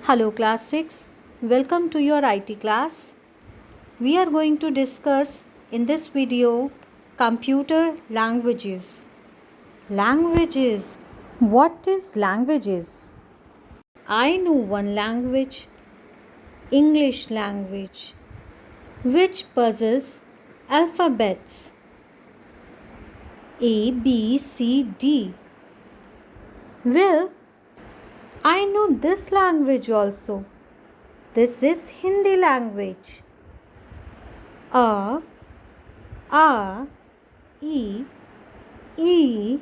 Hello class 6, welcome to your IT class. We are going to discuss in this video computer languages. Languages. What is languages? I know one language, English language, which possesses alphabets A, B, C, D. Well, I know this language also. This is Hindi language. A, E, E.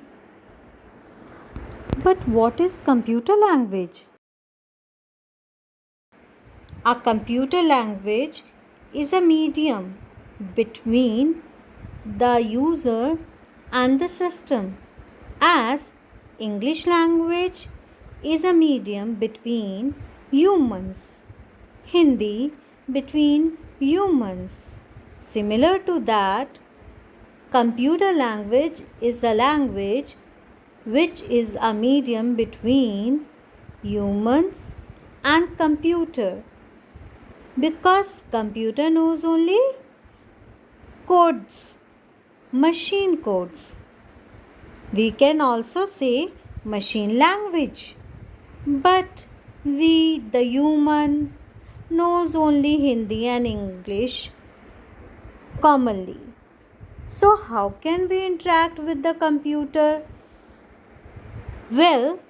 But what is computer language? A computer language is a medium between the user and the system, as English language is a medium between humans, Hindi between humans. Similar to that, computer language is a language which is a medium between humans and computer, because computer knows only codes, machine codes. We can also say machine language, but we, the human, knows only Hindi and English commonly. So how can we interact with the computer? Well,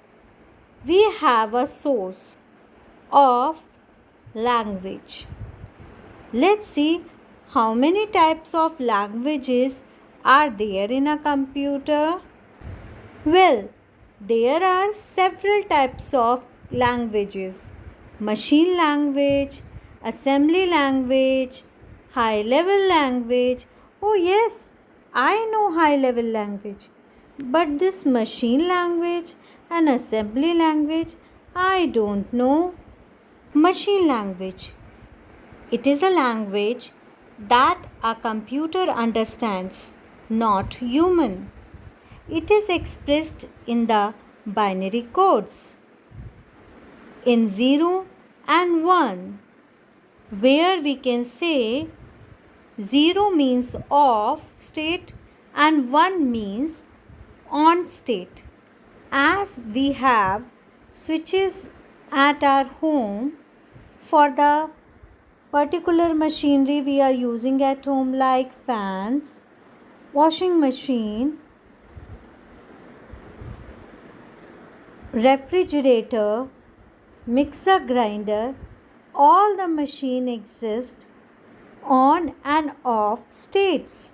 we have a source of language. Let's see how many types of languages are there in a computer. Well, there are several types of languages: machine language, assembly language, high level language. Oh yes, I know high level language. But this machine language and assembly language, I don't know. Machine language. It is a language that a computer understands, not human. It is expressed in the binary codes, in 0 and 1, where we can say 0 means off state and 1 means on state. As we have switches at our home for the particular machinery we are using at home, like fans, washing machine, refrigerator, mixer grinder, all the machine exist on and off states.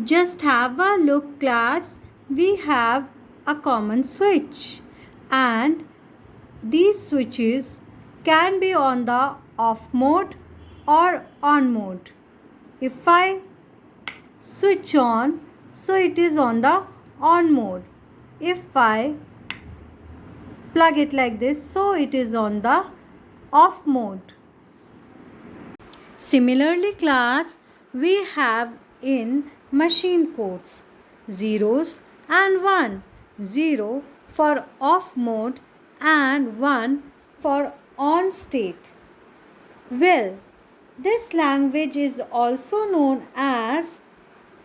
Just have a look class, we have a common switch, and these switches can be on the off mode or on mode. If I switch on, so it is on the on mode. If I plug it like this, so it is on the off mode. Similarly class, we have in machine codes zeros and 1. 0 for off mode and 1 for on state. Well, this language is also known as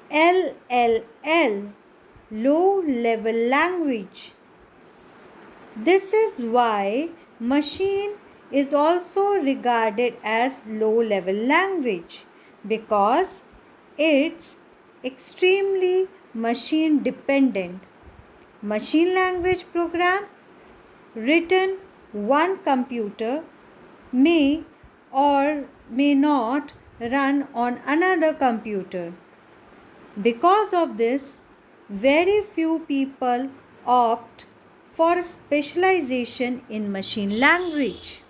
LLL, low level language. This is why machine is also regarded as low level language, because it's extremely machine dependent. Machine language program written one computer may or may not run on another computer. Because of this, very few people opt for specialization in machine language.